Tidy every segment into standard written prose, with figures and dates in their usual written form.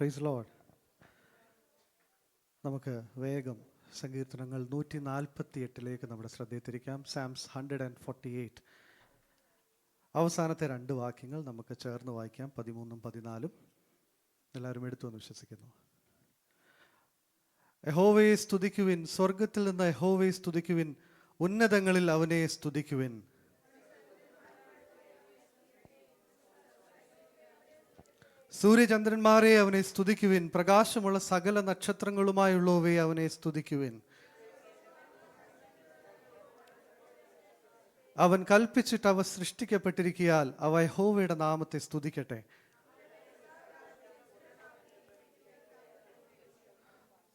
Praise Lord. നമുക്ക് വേഗം സങ്കീർത്തനങ്ങൾ 148 നമ്മുടെ ശ്രദ്ധയെ തിരിക്കാം. സാംസ് 148 അവസാനത്തെ 2 വാക്യങ്ങൾ നമുക്ക് ചേർന്ന് വായിക്കാം, 13ഉം 14ഉം. എല്ലാവരും എടുത്തു എന്ന് വിശ്വസിക്കുന്നു. യഹോവയെ സ്തുതിക്കുവിൻ, സ്വർഗത്തിൽ നിന്ന് യഹോവയെ സ്തുതിക്കുവിൻ, ഉന്നതങ്ങളിൽ അവനെ സ്തുതിക്കുവിൻ. സൂര്യചന്ദ്രന്മാരെ അവനെ സ്തുതിക്കുവിൻ, പ്രകാശമുള്ള സകല നക്ഷത്രങ്ങളുമായുള്ളവയെ അവനെ സ്തുതിക്കുവിൻ. അവൻ കൽപ്പിച്ചിട്ട് അവ സൃഷ്ടിക്കപ്പെട്ടിരിക്കയാൽ അവ യഹോവയുടെ നാമത്തെ സ്തുതിക്കട്ടെ.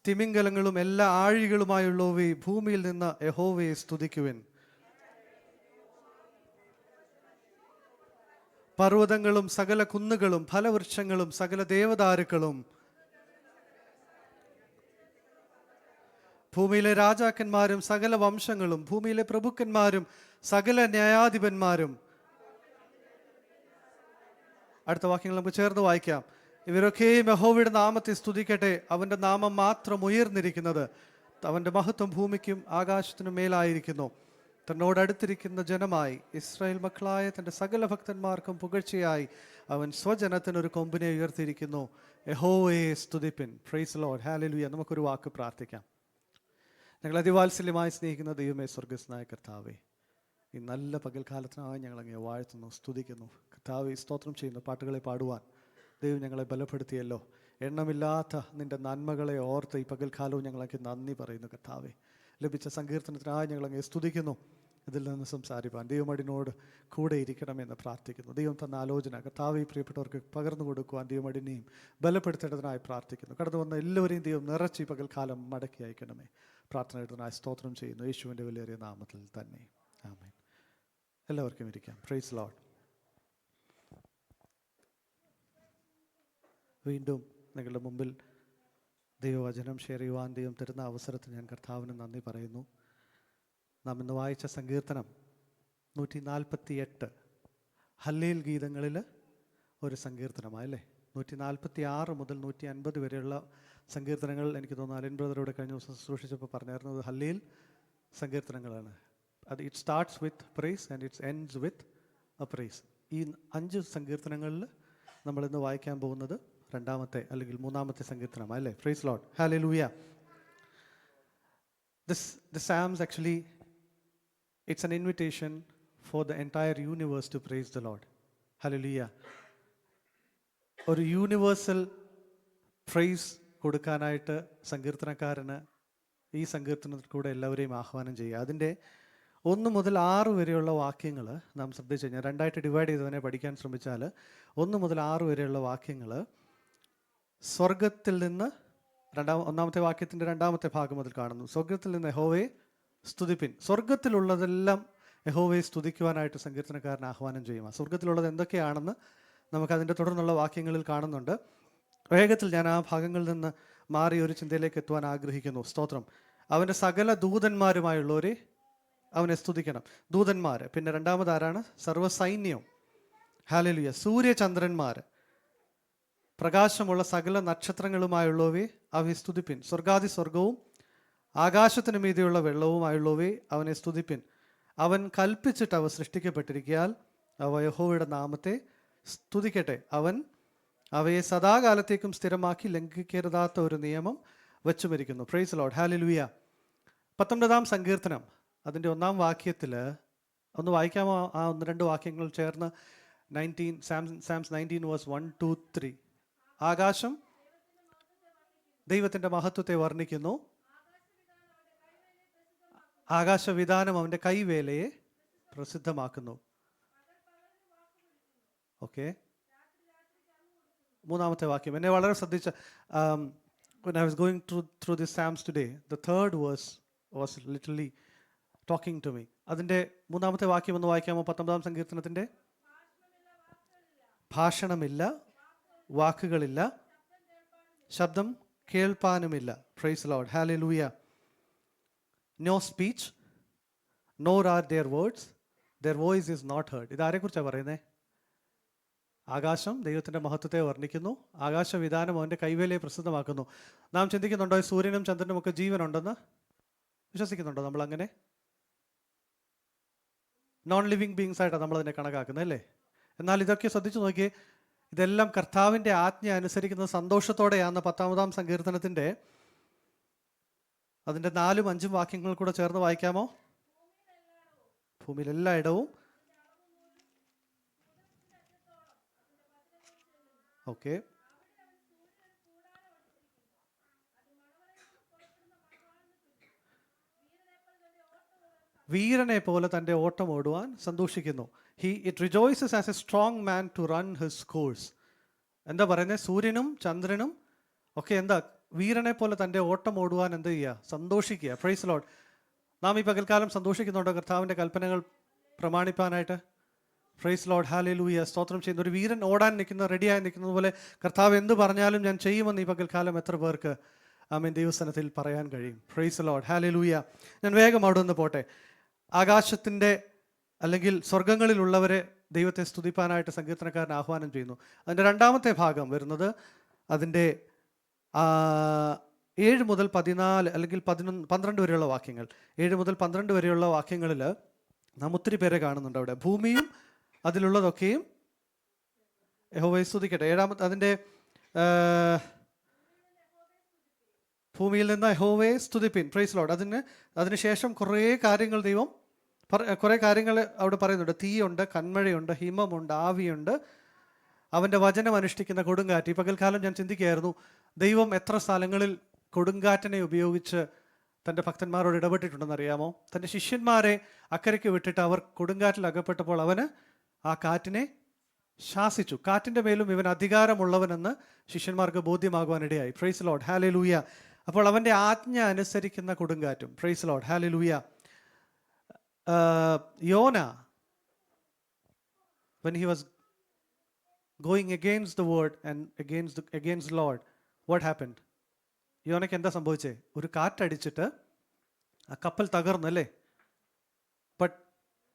തിമിംഗലങ്ങളും എല്ലാ ആഴികളുമായുള്ളവയെ ഭൂമിയിൽ നിന്ന് യഹോവയെ സ്തുതിക്കുവിൻ. പർവ്വതങ്ങളും സകല കുന്നുകളും ഫലവൃക്ഷങ്ങളും സകല ദേവദാരുക്കളും ഭൂമിയിലെ രാജാക്കന്മാരും സകല വംശങ്ങളും ഭൂമിയിലെ പ്രഭുക്കന്മാരും സകല ന്യായാധിപന്മാരും. അടുത്ത വാക്യങ്ങൾ നമുക്ക് ചേർന്ന് വായിക്കാം. ഇവരൊക്കെയും യഹോവയുടെ നാമത്തെ സ്തുതിക്കട്ടെ. അവന്റെ നാമം മാത്രം ഉയർന്നിരിക്കുന്നത്, അവന്റെ മഹത്വം ഭൂമിക്കും ആകാശത്തിനും മേലായിരിക്കുന്നു. തന്നോടടുത്തിരിക്കുന്ന ജനമായി ഇസ്രായേൽ മക്കളായ തൻ്റെ സകല ഭക്തന്മാർക്കും പുകഴ്ചയായി അവൻ സ്വജനത്തിനൊരു കൊമ്പിനെ ഉയർത്തിയിരിക്കുന്നു. യഹോവയെ സ്തുതിപ്പിൻ. Praise Lord, hallelujah. നമുക്കൊരു വാക്ക് പ്രാർത്ഥിക്കാം. ഞങ്ങൾ അതിവാത്സല്യമായി സ്നേഹിക്കുന്ന ദൈവമേ, സ്വർഗ്ഗസ്നായ കർത്താവേ, ഈ നല്ല പകൽക്കാലത്തിനായി ഞങ്ങൾ അങ്ങേ വാഴ്ത്തുന്നു, സ്തുതിക്കുന്നു. കർത്താവേ, സ്തോത്രം ചെയ്യുന്നു. പാട്ടുകളെ പാടുവാൻ ദൈവം ഞങ്ങളെ ബലപ്പെടുത്തിയല്ലോ. എണ്ണമില്ലാത്ത നിൻ്റെ നന്മകളെ ഓർത്ത് ഈ പകൽക്കാലവും ഞങ്ങളൊക്കെ നന്ദി പറയുന്നു. കർത്താവേ, ലഭിച്ച സങ്കീർത്തനത്തിനായി ഞങ്ങളങ്ങേ സ്തുതിക്കുന്നു. ഇതിൽ നിന്ന് സംസാരിപ്പാൻ ദൈവമടിനോട് കൂടെ ഇരിക്കണമെന്ന് പ്രാർത്ഥിക്കുന്നു. ദൈവം തന്ന ആലോചന കർത്താവേ പ്രിയപ്പെട്ടവർക്ക് പകർന്നു കൊടുക്കുവാൻ ദൈവമടിനെയും ബലപ്പെടുത്തേണ്ടതിനായി പ്രാർത്ഥിക്കുന്നു. കടന്നു വന്ന എല്ലാവരെയും ദൈവം നിറച്ച് ഈ പകൽക്കാലം മടക്കി അയക്കണമേ. പ്രാർത്ഥന ഇടുന്നതിനായി സ്തോത്രം ചെയ്യുന്നു, യേശുവിൻ്റെ വിലയേറിയ നാമത്തിൽ തന്നെ, ആമേൻ. എല്ലാവർക്കും ഇരിക്കാം. Praise Lord. വീണ്ടും നിങ്ങളുടെ മുമ്പിൽ ദൈവവചനം ഷെയർ ചെയ്യുവാൻ ദൈവം തരുന്ന അവസരത്തിന് ഞാൻ കർത്താവിന് നന്ദി പറയുന്നു. നാം ഇന്ന് വായിച്ച സങ്കീർത്തനം 148 ഹല്ലേൽ ഗീതങ്ങളിൽ ഒരു സങ്കീർത്തനമായല്ലേ. 146 മുതൽ 150 വരെയുള്ള സങ്കീർത്തനങ്ങൾ എനിക്ക് തോന്നുന്നു അലിൻ ബ്രദറോട് കഴിഞ്ഞ ദിവസം ശുശ്രൂഷിച്ചപ്പോൾ പറഞ്ഞിരുന്നത് ഹല്ലേൽ സങ്കീർത്തനങ്ങളാണ്. അത് it starts with praise and it's ends with a praise. ഈ 5 സങ്കീർത്തനങ്ങളിൽ നമ്മളിന്ന് വായിക്കാൻ പോകുന്നത് 2ാമത്തെ അല്ലെങ്കിൽ 3ാമത്തെ സങ്കീർത്തനം അല്ലേ. പ്രൈസ് ലോർഡ്, ഹല്ലേലൂയ. The Psalms actually, it's an invitation for the entire universe to praise the Lord. Hallelujah. ഒരു യൂണിവേഴ്സൽ പ്രൈസ് കൊടുക്കാനായിട്ട് സങ്കീർത്തനക്കാരന് ഈ സങ്കീർത്തനത്തിൽ കൂടെ എല്ലാവരെയും ആഹ്വാനം ചെയ്യുക. അതിൻ്റെ 1 മുതൽ 6 വരെയുള്ള വാക്യങ്ങൾ നാം ശ്രദ്ധിച്ചു കഴിഞ്ഞാൽ 2ആയിട്ട് ഡിവൈഡ് ചെയ്തതിനെ പഠിക്കാൻ ശ്രമിച്ചാൽ 1 മുതൽ 6 വരെയുള്ള വാക്യങ്ങൾ സ്വർഗത്തിൽ നിന്ന് 1ാമത്തെ വാക്യത്തിൻ്റെ 2ാമത്തെ ഭാഗം മുതൽ കാണുന്നു. സ്വർഗത്തിൽ നിന്ന് യഹോവയെ സ്തുതിപ്പിൻ. സ്വർഗത്തിലുള്ളതെല്ലാം യഹോവയെ സ്തുതിക്കുവാനായിട്ട് സങ്കീർത്തനക്കാരൻ ആഹ്വാനം ചെയ്യുക. സ്വർഗത്തിലുള്ളത് എന്തൊക്കെയാണെന്ന് നമുക്കതിൻ്റെ തുടർന്നുള്ള വാക്യങ്ങളിൽ കാണുന്നുണ്ട്. വേഗത്തിൽ ഞാൻ ആ ഭാഗങ്ങളിൽ നിന്ന് മാറി ഒരു ചിന്തയിലേക്ക് എത്തുവാൻ ആഗ്രഹിക്കുന്നു. സ്തോത്രം. അവൻ്റെ സകല ദൂതന്മാരുമായുള്ളവരെ അവനെ സ്തുതിക്കണം. ദൂതന്മാർ. പിന്നെ 2ാമത് ആരാണ്? സർവ്വസൈന്യം. ഹല്ലേലൂയ. സൂര്യചന്ദ്രന്മാർ, പ്രകാശമുള്ള സകല നക്ഷത്രങ്ങളുമായുള്ളവയെ അവയെ സ്തുതിപ്പിൻ. സ്വർഗാദി സ്വർഗവും ആകാശത്തിന് മീതെയുള്ള വെള്ളവുമായുള്ളവയെ അവനെ സ്തുതിപ്പിൻ. അവൻ കൽപ്പിച്ചിട്ട് അവ സൃഷ്ടിക്കപ്പെട്ടിരിക്കയാൽ അവ യഹോവയുടെ നാമത്തെ സ്തുതിക്കട്ടെ. അവൻ അവയെ സദാകാലത്തേക്കും സ്ഥിരമാക്കി ലംഘിക്കരുതാത്ത ഒരു നിയമം വച്ചുമിരിക്കുന്നു. Praise Lord, hallelujah. 19ാം സങ്കീർത്തനം അതിൻ്റെ 1ാം വാക്യത്തിൽ ഒന്ന് വായിക്കാമോ? ആ 1-2 വാക്യങ്ങൾ ചേർന്ന്. Psalms 19 verse 1, 2, 3. ആകാശം ദൈവത്തിൻ്റെ മഹത്വത്തെ വർണ്ണിക്കുന്നു. ആകാശവിധാനം അവൻ്റെ കൈവേലയെ പ്രസിദ്ധമാക്കുന്നു. ഓക്കെ. 3ാമത്തെ വാക്യം എന്നെ വളരെ ശ്രദ്ധിച്ച. When I was going through this Psalms today, the 3rd verse was literally talking to me. അതിൻ്റെ 3ാമത്തെ വാക്യം ഒന്ന് വായിക്കാമോ? 19ാം സങ്കീർത്തനത്തിൻ്റെ. ഭാഷണമില്ല, വാക്കുകളില്ല, ശബ്ദം കേൾപ്പാനുമില്ല. Praise Lord, hallelujah. No speech, nor are their words, their voice is not heard. ഇതാരെക്കുറിച്ചാണ് പറയുന്നത്? ആകാശം ദൈവത്തിൻ്റെ മഹത്വത്തെ വർണ്ണിക്കുന്നു, ആകാശവിധാനം അവൻ്റെ കൈവേലയെ പ്രസിദ്ധമാക്കുന്നു. നാം ചിന്തിക്കുന്നുണ്ടോ സൂര്യനും ചന്ദ്രനും ഒക്കെ ജീവനുണ്ടെന്ന്? വിശ്വസിക്കുന്നുണ്ടോ നമ്മൾ അങ്ങനെ? നോൺ ലിവിങ് ബീങ്സ് ആയിട്ടാണ് നമ്മളതിനെ കണക്കാക്കുന്നത് അല്ലേ? എന്നാൽ ഇതൊക്കെ ശ്രദ്ധിച്ചു നോക്കിയേ, ഇതെല്ലാം കർത്താവിൻ്റെ ആജ്ഞ അനുസരിക്കുന്ന സന്തോഷത്തോടെയാണ് 10-ാം സങ്കീർത്തനത്തിൻ്റെ അതിൻ്റെ 4ഉം 5ഉം വാക്യങ്ങൾ കൂടെ ചേർന്ന് വായിക്കാമോ? ഭൂമിയിൽ എല്ലായിടവും. ഓക്കെ, വീരനെ പോലെ തൻ്റെ ഓട്ടം ഓടുവാൻ സന്തോഷിക്കുന്നു. It rejoices as a strong man to run his course. എന്താ പറയുന്നത്? സൂര്യനും ചന്ദ്രനും ഒക്കെ എന്താ? വീരനെ പോലെ തൻ്റെ ഓട്ടം ഓടുവാൻ എന്ത് ചെയ്യുക? സന്തോഷിക്കുക. Praise Lord. നാം ഈ പകൽക്കാലം സന്തോഷിക്കുന്നുണ്ടോ കർത്താവിൻ്റെ കൽപ്പനകൾ പ്രമാണിപ്പാനായിട്ട്? Praise Lord, hallelujah. സ്തോത്രം ചെയ്യുന്നു. ഒരു വീരൻ ഓടാൻ റെഡിയായി നിൽക്കുന്നത് പോലെ കർത്താവ് എന്ത് പറഞ്ഞാലും ഞാൻ ചെയ്യുമെന്ന് ഈ പകൽക്കാലം എത്ര പേർക്ക് ആമേൻ ദൈവസ്ഥാനത്തിൽ പറയാൻ കഴിയും? പ്രൈസ് ലോർഡ്, ഹല്ലേലൂയ. ഞാൻ വേഗം അവിടെ നിന്ന് പോട്ടെ. ആകാശത്തിൻ്റെ അല്ലെങ്കിൽ സ്വർഗങ്ങളിലുള്ളവരെ ദൈവത്തെ സ്തുതിപ്പാനായിട്ട് സങ്കീർത്തനക്കാരൻ ആഹ്വാനം ചെയ്യുന്നു. അതിൻ്റെ 2ാമത്തെ ഭാഗം വരുന്നത് അതിൻ്റെ 7 മുതൽ 14 അല്ലെങ്കിൽ 12 വരെയുള്ള വാക്യങ്ങൾ. 7 മുതൽ 12 വരെയുള്ള വാക്യങ്ങളിൽ നാം ഒത്തിരി പേരെ കാണുന്നുണ്ട്. അവിടെ ഭൂമിയും അതിലുള്ളതൊക്കെയും യഹോവയെ സ്തുതിക്കട്ടെ. അതിൻ്റെ ഭൂമിയിൽ നിന്ന് യഹോവയെ സ്തുതിപ്പിൻ. Praise Lord. അതിനുശേഷം കുറേ കാര്യങ്ങൾ അവിടെ പറയുന്നുണ്ട്. തീയുണ്ട്, കന്മഴയുണ്ട്, ഹിമമുണ്ട്, ആവിയുണ്ട്, അവൻ്റെ വചനം അനുഷ്ഠിക്കുന്ന കൊടുങ്കാറ്റ്. ഈ പകൽക്കാലം ഞാൻ ചിന്തിക്കുകയായിരുന്നു, ദൈവം എത്ര സ്ഥലങ്ങളിൽ കൊടുങ്കാറ്റിനെ ഉപയോഗിച്ച് തൻ്റെ ഭക്തന്മാരോട് ഇടപെട്ടിട്ടുണ്ടെന്ന് അറിയാമോ? തൻ്റെ ശിഷ്യന്മാരെ അക്കരയ്ക്ക് വിട്ടിട്ട് അവർ കൊടുങ്കാറ്റിൽ അകപ്പെട്ടപ്പോൾ അവന് ആ കാറ്റിനെ ശാസിച്ചു. കാറ്റിൻ്റെ മേലും ഇവൻ അധികാരമുള്ളവനെന്ന് ശിഷ്യന്മാർക്ക് ബോധ്യമാകുവാനിടയായി. പ്രൈസ് ലോർഡ്, ഹല്ലേലൂയ. അപ്പോൾ അവൻ്റെ ആജ്ഞ അനുസരിക്കുന്ന കൊടുങ്കാറ്റും. Praise Lord, hallelujah. Jonah, when he was going against the word and against Lord, what happened? യോനയ്ക്ക് എന്താ സംഭവിച്ചേ? ഒരു കാറ്റടിച്ചിട്ട് ആ കപ്പൽ തകർന്നല്ലേ? ബട്ട്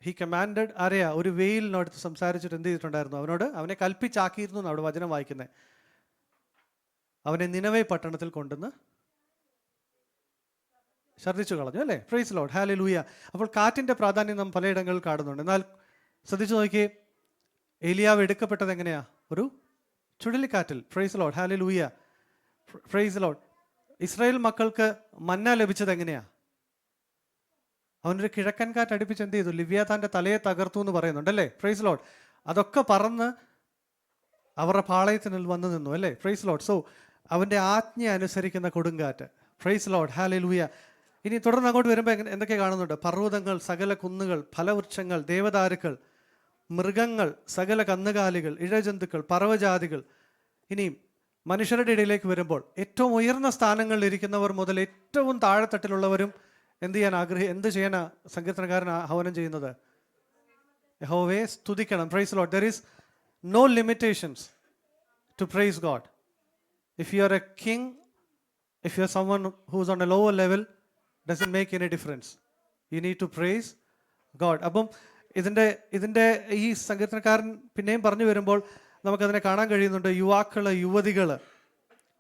ഹി കമാൻഡഡ് ആരെയാ? ഒരു വെയിലിനടുത്ത് സംസാരിച്ചിട്ട് എന്ത് ചെയ്തിട്ടുണ്ടായിരുന്നു? അവനെ കൽപ്പിച്ചാക്കിയിരുന്നു എന്ന് അവിടെ വചനം വായിക്കുന്നത്. അവനെ നിനവേ പട്ടണത്തിൽ കൊണ്ടുവന്ന് ഛർദ്ദിച്ചു കളഞ്ഞു അല്ലേ? പ്രൈസ് ലോർഡ്, ഹല്ലേലൂയ. അപ്പോൾ കാറ്റിൻ്റെ പ്രാധാന്യം നാം പലയിടങ്ങളിൽ കാണുന്നുണ്ട്. എന്നാൽ ശ്രദ്ധിച്ചു നോക്കിയേ, ഏലിയാവ് എടുക്കപ്പെട്ടത് എങ്ങനെയാ? ഒരു ചുഴലിക്കാറ്റിൽ. പ്രൈസ് ലോർഡ്, ഹല്ലേലൂയ. Praise Lord. ഇസ്രായേൽ മക്കൾക്ക് മന്ന ലഭിച്ചത് എങ്ങനെയാ? അവനൊരു കിഴക്കൻ കാറ്റ് അടുപ്പിച്ച് എന്ത് ചെയ്തു? ലിവ്യാഥാൻ്റെ തലയെ തകർത്തു എന്ന് പറയുന്നുണ്ടല്ലേ? Praise Lord. അതൊക്കെ പറന്ന് അവരുടെ പാളയത്തിനിൽ വന്നു നിന്നു അല്ലേ? Praise Lord. സോ അവൻ്റെ ആജ്ഞ അനുസരിക്കുന്ന കൊടുങ്കാറ്റ്. പ്രൈസ് ലോർഡ്, ഹല്ലേലൂയ. ഇനി തുടർന്ന് അങ്ങോട്ട് വരുമ്പോൾ എന്തൊക്കെ കാണുന്നുണ്ട്? പർവ്വതങ്ങൾ, സകല കുന്നുകൾ, ഫലവൃക്ഷങ്ങൾ, ദേവദാരുക്കൾ, മൃഗങ്ങൾ, സകല കന്നുകാലികൾ, ഇഴജന്തുക്കൾ, പറവജാതികൾ. ഇനിയും മനുഷ്യരുടെ ഇടയിലേക്ക് വരുമ്പോൾ ഏറ്റവും ഉയർന്ന സ്ഥാനങ്ങളിൽ ഇരിക്കുന്നവർ മുതൽ ഏറ്റവും താഴെത്തട്ടിലുള്ളവരും എന്ത് ചെയ്യാനാ സങ്കീർത്തനക്കാരൻ ആഹ്വാനം ചെയ്യുന്നത്? യഹോവയെ സ്തുതിക്കണം. Praise Lord. There is no limitations to praise God. If you are a king, if you are someone who's on a lower level, doesn't make any difference. You need to praise God. അപ്പം ഇതിൻ്റെ ഈ സങ്കീർത്തനക്കാരൻ പിന്നെയും പറഞ്ഞു വരുമ്പോൾ നമുക്കതിനെ കാണാൻ കഴിയുന്നുണ്ട്. യുവാക്കൾ, യുവതികൾ,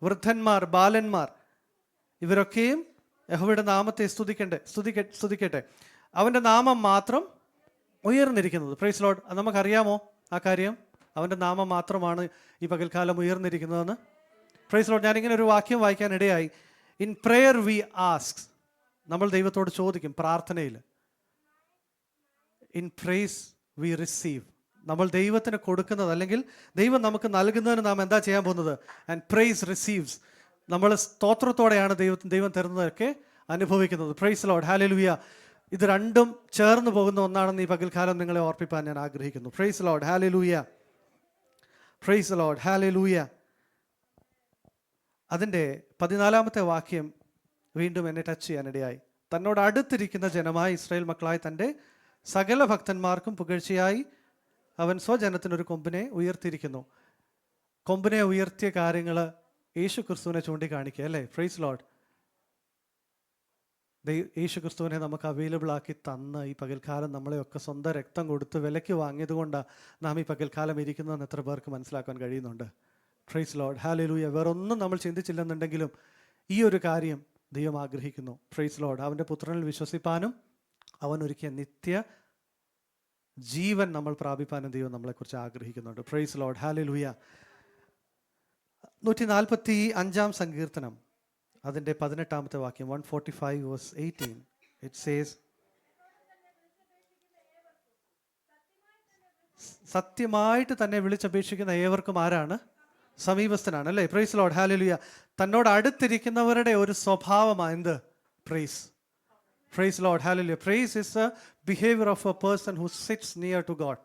വൃദ്ധന്മാർ, ബാലന്മാർ, ഇവരൊക്കെയും യഹോവയുടെ നാമത്തെ സ്തുതിക്കട്ടെ. അവൻ്റെ നാമം മാത്രം ഉയർന്നിരിക്കുന്നത്. Praise Lord. നമുക്കറിയാമോ ആ കാര്യം? അവൻ്റെ നാമം മാത്രമാണ് ഈ പകൽക്കാലം ഉയർന്നിരിക്കുന്നതെന്ന്. Praise Lord. ഞാനിങ്ങനെ ഒരു വാക്യം വായിക്കാനിടയായി. In prayer we ask. നമ്മൾ ദൈവത്തോട് ചോദിക്കും പ്രാർത്ഥനയിൽ. In praise we receive. നമ്മൾ ദൈവത്തിന് കൊടുക്കുന്നത് അല്ലെങ്കിൽ ദൈവം നമുക്ക് നൽകുന്നതിന് നാം എന്താ ചെയ്യാൻ പോകുന്നത്? And praise receives. നമ്മൾ സ്തോത്രത്തോടെയാണ് ദൈവം തരുന്നതൊക്കെ അനുഭവിക്കുന്നത്. പ്രൈസ് ലോർഡ്, ഹല്ലേലൂയ. ഇത് രണ്ടും ചേർന്ന് പോകുന്ന ഒന്നാണെന്ന് ഈ പകൽക്കാലം നിങ്ങളെ ഓർപ്പിപ്പാൻ ഞാൻ ആഗ്രഹിക്കുന്നു. പ്രൈസ് ലോർഡ്, ഹല്ലേലൂയ. പ്രൈസ് ലോർഡ്, ഹല്ലേലൂയ. അതിൻ്റെ 14ാമത്തെ വാക്യം വീണ്ടും എന്നെ ടച്ച് ചെയ്യാനിടയായി. തന്നോട് അടുത്തിരിക്കുന്ന ജനമായി ഇസ്രായേൽ മക്കളായി തൻ്റെ സകല ഭക്തന്മാർക്കും പുകഴ്ചയായി അവൻ സ്വജനത്തിനൊരു കൊമ്പിനെ ഉയർത്തിയിരിക്കുന്നു. കൊമ്പിനെ ഉയർത്തിയ കാര്യങ്ങൾ യേശു ക്രിസ്തുവിനെ ചൂണ്ടിക്കാണിക്കുക അല്ലേ? Praise Lord. യേശു ക്രിസ്തുവിനെ നമുക്ക് അവൈലബിൾ ആക്കി തന്ന് ഈ പകൽക്കാലം നമ്മളെയൊക്കെ സ്വന്തം രക്തം കൊടുത്ത് വിലയ്ക്ക് വാങ്ങിയത് കൊണ്ടാണ് നാം ഈ പകൽക്കാലം ഇരിക്കുന്നതെന്ന് എത്ര പേർക്ക് മനസ്സിലാക്കാൻ കഴിയുന്നുണ്ട്? പ്രൈസ് ലോർഡ്, ഹല്ലേലൂയ. വേറൊന്നും നമ്മൾ ചിന്തിച്ചില്ലെന്നുണ്ടെങ്കിലും ഈ ഒരു കാര്യം ദൈവം ആഗ്രഹിക്കുന്നു. Praise Lord. അവൻ്റെ പുത്രനിൽ വിശ്വസിപ്പാനും അവൻ ഒരുക്കിയ നിത്യ ജീവൻ നമ്മൾ പ്രാപിപ്പാനും ദൈവം നമ്മളെക്കുറിച്ച് ആഗ്രഹിക്കുന്നുണ്ട്. Praise Lord, hallelujah. 145 സങ്കീർത്തനം അതിൻ്റെ 18 വാക്യം, 145 verse 18, it says, സത്യമായിട്ട് തന്നെ വിളിച്ചപേക്ഷിക്കുന്ന ഏവർക്കും ആരാണ്? സമീപസ്ഥനാണ്, അല്ലേ? പ്രൈസ് ലോർഡ്, ഹല്ലേലൂയ. തന്നോട് അടുത്തിരിക്കുന്നവരുടെ ഒരു സ്വഭാവമാണ് എന്ത്? പ്രൈസ്. പ്രൈസ് ലോർഡ്, ഹല്ലേലൂയ. Praise is a behaviour of a person who sits near to God.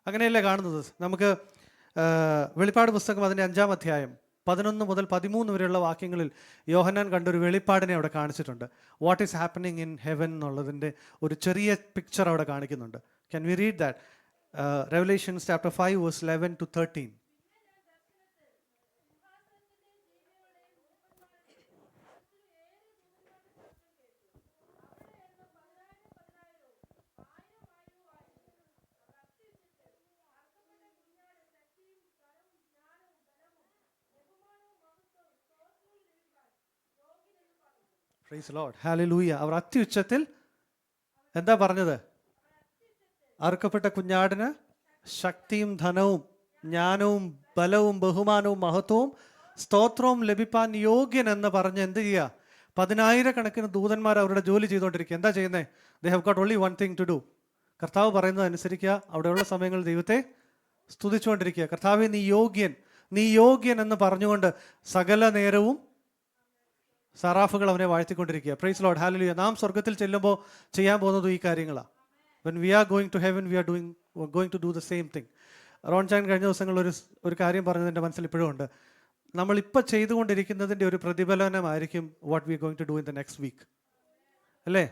അങ്ങനെയല്ലേ കാണുന്നത്? നമുക്ക് വെളിപ്പാട് പുസ്തകം അതിൻ്റെ 5 അധ്യായം 11 മുതൽ 13 വരെയുള്ള വാക്യങ്ങളിൽ യോഹന്നാൻ കണ്ടൊരു വെളിപ്പാടിനെ അവിടെ കാണിച്ചിട്ടുണ്ട്. What is happening in heaven എന്നുള്ളതിൻ്റെ ഒരു ചെറിയ പിക്ചർ അവിടെ കാണിക്കുന്നുണ്ട്. Can we read that? Revelations chapter 5 verse 11 to 13. Praise the Lord, hallelujah. അവർ അത്യുച്ചത്തിൽ എന്താ പറഞ്ഞത്? അറുക്കപ്പെട്ട കുഞ്ഞാടിന് ശക്തിയും ധനവും ജ്ഞാനവും ബലവും ബഹുമാനവും മഹത്വവും സ്തോത്രവും ലഭിപ്പാൻ യോഗ്യൻ എന്ന് പറഞ്ഞ് എന്ത് ചെയ്യുക? 10,000 ദൂതന്മാർ അവരുടെ ജോലി ചെയ്തുകൊണ്ടിരിക്കുക. എന്താ ചെയ്യുന്നത്? They have got only one thing to do. കർത്താവ് പറയുന്നത് അനുസരിക്കുക. അവിടെയുള്ള സമയങ്ങളിൽ ദൈവത്തെ സ്തുതിച്ചുകൊണ്ടിരിക്കുക. കർത്താവെ നീ യോഗ്യൻ, നീ യോഗ്യൻ എന്ന് പറഞ്ഞുകൊണ്ട് സകല നേരവും സറാഫുകൾ അവനെ വാഴ്ത്തിക്കൊണ്ടിരിക്കുക. Praise Lord, hallelujah. നാം സ്വർഗത്തിൽ ചെല്ലുമ്പോൾ ചെയ്യാൻ പോകുന്നത് ഈ കാര്യങ്ങളാണ്. When we are going to heaven, we are going to do the same thing. Ron Chan കഴിഞ്ഞ ദിവസങ്ങളിൽ ഒരു കാര്യം പറഞ്ഞത് എൻ്റെ മനസ്സിൽ ഇപ്പോഴും ഉണ്ട്. നമ്മളിപ്പോൾ ചെയ്തുകൊണ്ടിരിക്കുന്നതിൻ്റെ ഒരു പ്രതിഫലനമായിരിക്കും what we are going to do in the next week, അല്ലേ?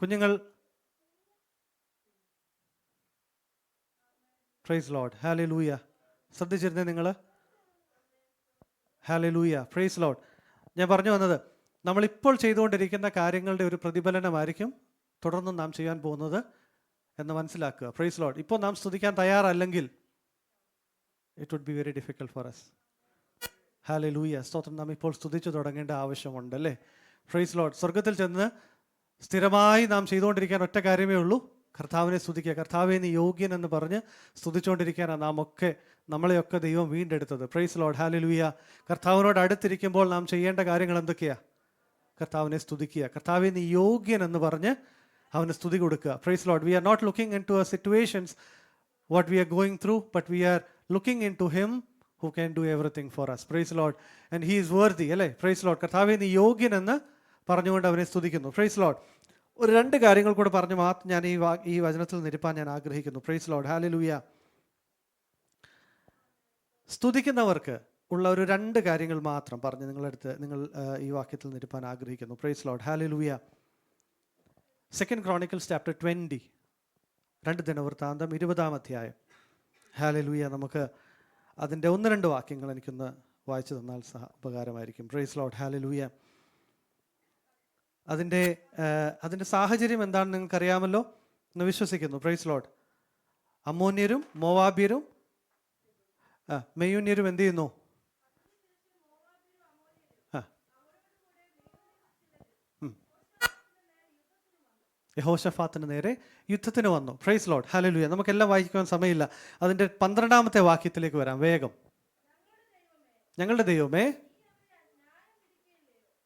കുഞ്ഞുങ്ങൾ, പ്രൈസ് ലോർഡ്, ഹല്ലേലൂയ. ശ്രദ്ധിച്ചിരുന്നേ നിങ്ങൾ? Hallelujah, praise Lord. ഞാൻ പറഞ്ഞു വന്നത്, നമ്മളിപ്പോൾ ചെയ്തുകൊണ്ടിരിക്കുന്ന കാര്യങ്ങളുടെ ഒരു പ്രതിഫലനമായിരിക്കും തുടർന്നും നാം ചെയ്യാൻ പോകുന്നത് എന്ന് മനസ്സിലാക്കുക. Praise Lord. ഇപ്പോൾ നാം സ്തുതിക്കാൻ തയ്യാറല്ലെങ്കിൽ it would be very difficult for us. Hallelujah, സ്തോത്രം. നാം ഇപ്പോൾ സ്തുതിച്ചു തുടങ്ങേണ്ട ആവശ്യമുണ്ട്, അല്ലേ? Praise Lord. സ്വർഗത്തിൽ ചെന്ന് സ്ഥിരമായി നാം ചെയ്തുകൊണ്ടിരിക്കാൻ ഒറ്റ കാര്യമേ ഉള്ളൂ, കർത്താവിനെ സ്തുതിക്കുക. കർത്താവെ നീ യോഗ്യൻ എന്ന് പറഞ്ഞ് സ്തുതിച്ചുകൊണ്ടിരിക്കാനാണ് നമ്മളെയൊക്കെ ദൈവം വീണ്ടെടുത്തത്. Praise Lord, hallelujah. കർത്താവിനോട് അടുത്തിരിക്കുമ്പോൾ നാം ചെയ്യേണ്ട കാര്യങ്ങൾ എന്തൊക്കെയാ? കർത്താവിനെ സ്തുതിക്കുക. കർത്താവെ നീ യോഗ്യൻ എന്ന് പറഞ്ഞ് അവന് സ്തുതി കൊടുക്കുക. Praise Lord. We are not looking into a situations what we are going through, but we are looking into him who can do everything for us. Praise Lord. And he is worthy, അല്ലേ? Praise Lord. കർത്താവെ നീ യോഗ്യൻ എന്ന് പറഞ്ഞുകൊണ്ട് അവനെ സ്തുതിക്കുന്നു. Praise Lord. ഒരു 2 കാര്യങ്ങൾ കൂടെ പറഞ്ഞ് മാത്രം ഞാൻ ഈ വചനത്തിൽ നിരുപ്പാൻ ഞാൻ ആഗ്രഹിക്കുന്നു. Praise Lord, hallelujah. സ്തുതിക്കുന്നവർക്ക് ഉള്ള ഒരു 2 കാര്യങ്ങൾ മാത്രം പറഞ്ഞ് നിങ്ങൾ ഈ വാക്യത്തിൽ നിരുപ്പാൻ ആഗ്രഹിക്കുന്നു. പ്രൈസ് ലോർഡ്, ഹല്ലേലൂയ. 2 Chronicles chapter 20, 2 ദിനവൃത്താന്തം 20 അധ്യായം. ഹല്ലേലൂയ. നമുക്ക് അതിൻ്റെ 1-2 വാക്യങ്ങൾ എനിക്കൊന്ന് വായിച്ചു തന്നാൽ ഉപകാരമായിരിക്കും. പ്രൈസ് ലോർഡ്, ഹല്ലേലൂയ. അതിൻ്റെ സാഹചര്യം എന്താണെന്ന് നിങ്ങൾക്കറിയാമല്ലോ എന്ന് വിശ്വസിക്കുന്നു. Praise Lord. അമ്മോന്യരും മോവാബ്യരും മെയ്യൂന്യരും എന്ത് ചെയ്യുന്നു? യഹോശഫാത്തിന് നേരെ യുദ്ധത്തിന് വന്നു. പ്രൈസ് ലോർഡ്, ഹല്ലേലൂയ. നമുക്കെല്ലാം വായിക്കുവാൻ സമയമില്ല. അതിൻ്റെ 12 വാക്യത്തിലേക്ക് വരാം വേഗം. ഞങ്ങളുടെ ദൈവമേ,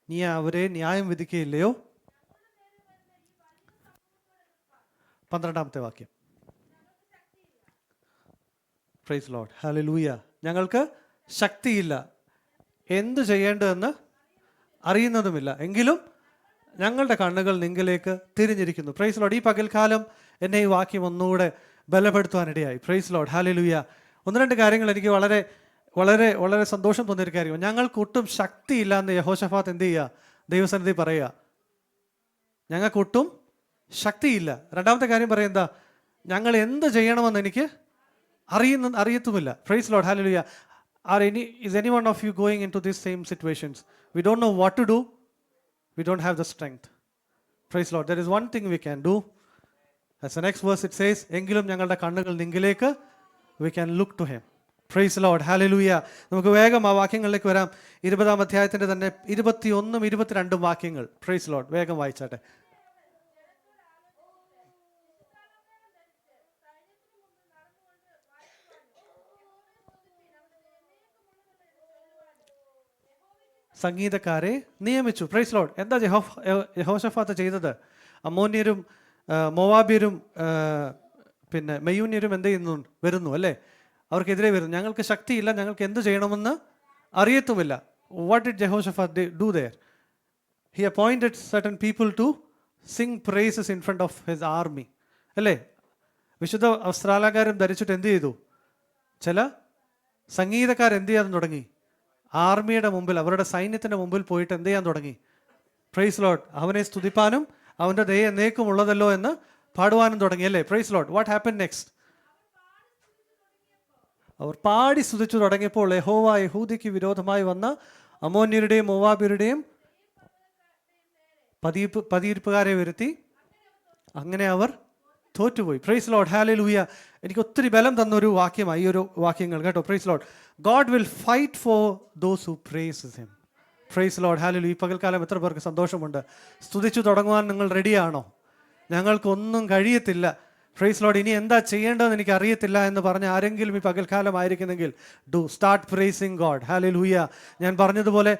നീ അവരെ ന്യായം വിധിക്കുകയില്ലയോ? 12 വാക്യം. പ്രൈസ് ലോർഡ്, ഹല്ലേലൂയ. ഞങ്ങൾക്ക് ശക്തിയില്ല, എന്തു ചെയ്യേണ്ടതെന്ന് അറിയുന്നതുമില്ല, എങ്കിലും ഞങ്ങളുടെ കണ്ണുകൾ നിങ്ങളിലേക്ക് തിരിഞ്ഞിരിക്കുന്നു. Praise Lord. ഈ പകൽക്കാലം എന്നെ ഈ വാക്യം ഒന്നുകൂടെ ബലപ്പെടുത്തുവാനിടയായി. Praise Lord, hallelujah. 1-2 കാര്യങ്ങൾ എനിക്ക് വളരെ വളരെ വളരെ സന്തോഷം തോന്നിയൊരു കാര്യമാണ്. ഞങ്ങൾക്കൊട്ടും ശക്തിയില്ല എന്ന് യഹോശഫാത്ത് എന്ത് ചെയ്യുക? ദൈവസന്നിധി പറയുക, ഞങ്ങൾക്കൊട്ടും ശക്തിയില്ല. 2-ാമത്തെ കാര്യം പറയുക എന്താ? ഞങ്ങൾ എന്ത് ചെയ്യണമെന്ന് എനിക്ക് അറിയത്തുമില്ല. Praise Lord, hallelujah. Is any one of you going into these same situations? We don't know what to do. We don't have the strength. Praise Lord. There is one thing we can do. As the next verse it says, എങ്കിലും ഞങ്ങളുടെ കണ്ണുകൾ നിങ്കിലേക്ക്, we can look to him. Praise Lord. Hallelujah. നമുക്ക് വേഗം ആ വാക്യങ്ങളിലേക്ക് വരാം. 20-ാം അധ്യായത്തിൻ്റെ തന്നെ 21ഉം 22ഉം വാക്യങ്ങൾ. Praise Lord. വേഗം വായിച്ചാട്ടെ. സംഗീതക്കാരെ നിയമിച്ചു. Praise Lord. എന്താ യഹോശഫാത്ത് ചെയ്തത്? അമ്മോന്യരും മോവാബ്യരും പിന്നെ മെയൂന്യരും എന്ത് ചെയ്യുന്നു? വരുന്നു അല്ലേ? അവർക്കെതിരെ വരുന്നു. ഞങ്ങൾക്ക് ശക്തിയില്ല, ഞങ്ങൾക്ക് എന്ത് ചെയ്യണമെന്ന് അറിയത്തുമില്ല. What did Jehoshaphat do there? He appointed certain people to sing praises in front of his army. അല്ലേ? വിശുദ്ധ വസ്ത്രാലങ്കാരം ധരിച്ചിട്ട് എന്ത് ചെയ്തു? ചില സംഗീതക്കാർ എന്ത് ചെയ്യാൻ തുടങ്ങി? ആർമിയുടെ മുമ്പിൽ, അവരുടെ സൈന്യത്തിൻ്റെ മുമ്പിൽ പോയിട്ട് എന്ത് ചെയ്യാൻ തുടങ്ങി? Praise Lord. അവനെ സ്തുതിപ്പാനും അവൻ്റെ ദയ എന്നേക്കും ഉള്ളതല്ലോ എന്ന് പാടുവാനും തുടങ്ങി അല്ലേ? Praise Lord. What happen next? അവർ പാടി സ്തുതിച്ചു തുടങ്ങിയപ്പോൾ യഹോവ യഹൂദയ്ക്ക് വിരോധമായി വന്ന അമ്മോന്യരുടെയും മോവാബ്യരുടെയും പതിയിരിപ്പുകാരെ വരുത്തി, അങ്ങനെ അവർ തോറ്റുപോയി. Praise Lord. ഹല്ലേലൂയ. എനിക്ക് ഒത്തിരി ബലം തന്നൊരു വാക്യമായി ഈ ഒരു വാക്യങ്ങൾ കേട്ടോ. Praise Lord. God will fight for those who praises him. Praise Lord. Hallelujah. ഈ പകൽക്കാലം എത്ര പേർക്ക് സന്തോഷമുണ്ട്? സ്തുതിച്ചു തുടങ്ങുവാൻ നിങ്ങൾ റെഡിയാണോ? ഞങ്ങൾക്കൊന്നും കഴിയത്തില്ല, പ്രൈസ് ലോർഡ്, ഇനി എന്താ ചെയ്യേണ്ടതെന്ന് എനിക്ക് അറിയത്തില്ല എന്ന് പറഞ്ഞ് ആരെങ്കിലും ഈ പകൽക്കാലം ആയിരിക്കുന്നെങ്കിൽ do start praising God. Hallelujah. ഞാൻ പറഞ്ഞതുപോലെ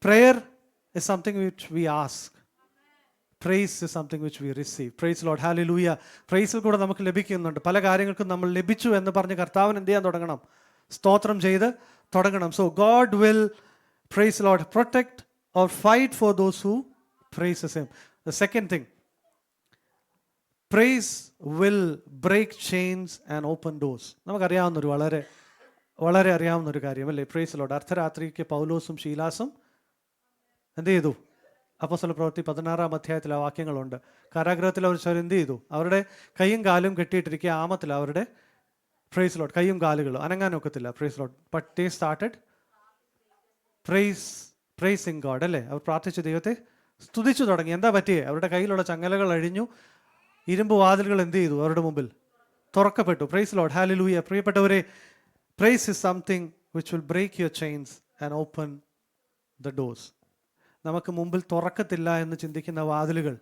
prayer is something which we ask, praise is something which we receive. Praise Lord. Hallelujah. പ്രൈസിൽ കൂടെ നമുക്ക് ലഭിക്കുന്നുണ്ട്. പല കാര്യങ്ങൾക്കും നമ്മൾ ലഭിച്ചു എന്ന് പറഞ്ഞ് കർത്താവിന് എന്ത് ചെയ്യാൻ തുടങ്ങണം? സ്തോത്രം ചെയ്ത് തുടങ്ങണം. So God will, praise Lord, protect or fight for those who praises him. The second thing, praise will break chains and open doors. നമുക്കറിയാവുന്നൊരു വളരെ വളരെ അറിയാവുന്നൊരു കാര്യമല്ലേ? Praise Lord. അർദ്ധരാത്രിക്ക് പൗലോസും ശീലാസും എന്ത് ചെയ്തു? അപ്പോസ്തല പ്രവൃത്തി 16-ാം അധ്യായത്തിൽ ആ വാക്യങ്ങളുണ്ട്. കാരാഗ്രഹത്തിൽ അവർ എന്ത് ചെയ്തു? അവരുടെ കൈയും കാലും കെട്ടിയിട്ടിരിക്കുക, ആമത്തിൽ അവരുടെ, പ്രൈസ് ലോർഡ്, കൈയും കാലുകളും അനങ്ങാനൊക്കത്തില്ല. Praise Lord. But they started praising God അല്ലേ? അവർ പ്രാർത്ഥിച്ച് ദൈവത്തെ സ്തുതിച്ചു തുടങ്ങി. എന്താ പറ്റിയേ? അവരുടെ കയ്യിലുള്ള ചങ്ങലകൾ അഴിഞ്ഞു, ഇരുമ്പ് വാതിലുകൾ എന്ത് ചെയ്തു? അവരുടെ മുമ്പിൽ തുറക്കപ്പെട്ടു. Praise Lord. ഹല്ലേലൂയ. പ്രിയപ്പെട്ടവരെ, praise is something which will break your chains and open the doors. നമുക്ക് മുമ്പിൽ തുറക്കത്തില്ല എന്ന് ചിന്തിക്കുന്ന വാതിലുകൾ,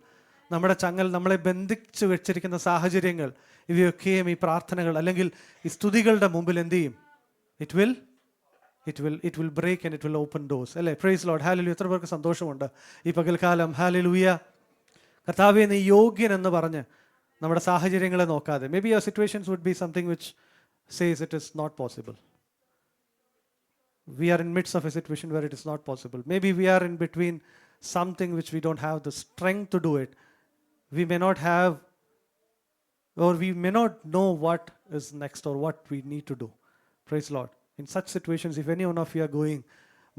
നമ്മുടെ ചങ്ങൽ, നമ്മളെ ബന്ധിച്ച് വെച്ചിരിക്കുന്ന സാഹചര്യങ്ങൾ, ഇവയൊക്കെയും ഈ പ്രാർത്ഥനകൾ അല്ലെങ്കിൽ ഈ സ്തുതികളുടെ മുമ്പിൽ എന്ത് ചെയ്യും? It will break and it will open doors അല്ലേ? Praise Lord. ഹല്ലേലൂയ. എത്ര പേർക്ക് സന്തോഷമുണ്ട് ഈ പകൽക്കാലം? ഹല്ലേലൂയ. കർത്താവേ, നീ യോഗ്യൻ എന്ന് പറഞ്ഞ് നമ്മുടെ സാഹചര്യങ്ങളെ നോക്കാതെ, maybe your situations would be something which says it is not possible. We are in midst of a situation where it is not possible. Maybe we are in between something which we don't have the strength to do it. We may not have, or we may not know what is next or what we need to do. Praise Lord. In such situations, if any one of you are going,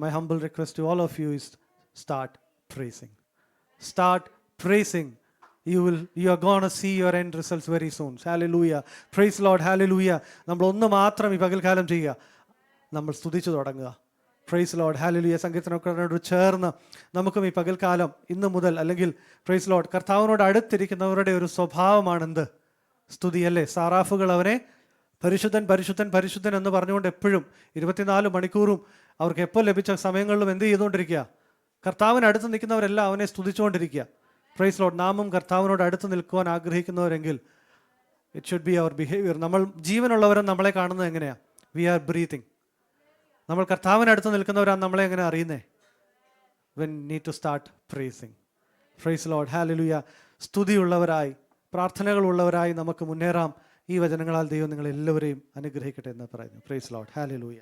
my humble request to all of you is start praising. Start praising. You are going to see your end results very soon. Hallelujah. Praise Lord. Hallelujah. നമ്മൾ ഒന്ന് മാത്രം ഈ പകൽക്കാലം ചെയ്യുക, നമ്മൾ സ്തുതിച്ചു തുടങ്ങുക. Praise Lord. Hallelujah. സങ്കീർത്തനക്കാരനോട് ചേർന്ന് നമുക്കും ഈ പകൽക്കാലം ഇന്ന് മുതൽ, അല്ലെങ്കിൽ പ്രൈസ് ലോർഡ്, കർത്താവിനോട് അടുത്തിരിക്കുന്നവരുടെ ഒരു സ്വഭാവമാണെന്ത്? സ്തുതി അല്ലേ? സാറാഫുകൾ അവനെ പരിശുദ്ധൻ പരിശുദ്ധൻ പരിശുദ്ധൻ എന്ന് പറഞ്ഞുകൊണ്ട് എപ്പോഴും 24 മണിക്കൂറും അവർക്ക് എപ്പോൾ ലഭിച്ച സമയങ്ങളിലും എന്ത് ചെയ്തുകൊണ്ടിരിക്കുക? കർത്താവിന് അടുത്ത് നിൽക്കുന്നവരെല്ലാം അവനെ സ്തുതിച്ചുകൊണ്ടിരിക്കുക. Praise Lord. നാമും കർത്താവിനോട് അടുത്ത് നിൽക്കുവാൻ ആഗ്രഹിക്കുന്നവരെങ്കിൽ it should be our behaviour. നമ്മൾ ജീവനുള്ളവരും നമ്മളെ കാണുന്നത് എങ്ങനെയാണ്? We are breathing. നമ്മൾ കർത്താവിനടുത്ത് നിൽക്കുന്നവരാണ് നമ്മളെ എങ്ങനെ അറിയുന്നേ? When need to start praising. Praise Lord. Hallelujah. സ്തുതിയുള്ളവരായി, പ്രാർത്ഥനകളുള്ളവരായി നമുക്ക് മുന്നേറാം. ഈ വചനങ്ങളാൽ ദൈവം നിങ്ങളെല്ലാവരെയും അനുഗ്രഹിക്കട്ടെ എന്ന് പറയുന്നു. Praise Lord. ഹല്ലേലൂയ.